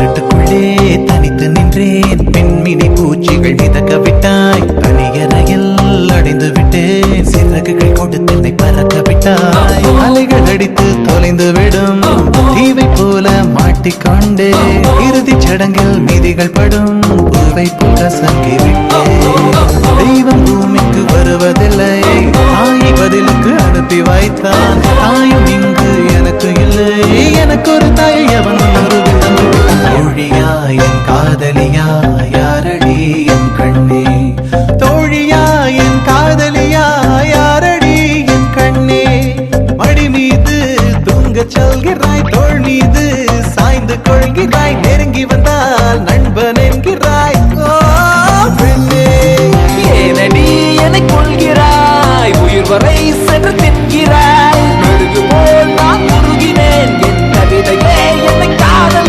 இருட்டுக்குள்ளே தனித்து நின்றேன். பெண்மினி பூச்சிகள் மிதக்க விட்டாய். தனியறையில் அடைந்து விட்டேன். சிறகுகள் கொடுத்து என்னை பறக்க விட்டாய். அலைகள் அடித்து தொலைந்து விடும் தீவை போல மாட்டிக்கொண்டே. இறுதி சடங்கில் மீதிகள் படும் பூவை போல சங்கி விட்டேன். தெய்வம் பூமிக்கு வருவதில்லை. தாயை பதிலுக்கு அனுப்பி வைத்தான். தாயும் இங்கு எனக்கு இல்லை. எனக்கு ஒரு தாயை அவன் தோழியா என் காதலியா யாரடி என் கண்ணே. தோழியா என் காதலியா யாரடி என் கண்ணே. மடி மீது தூங்கச் சொல்கிறாய். தோள் மீது சாய்ந்து கொள்கிறாய். நெருங்கி வந்தால் நண்பர்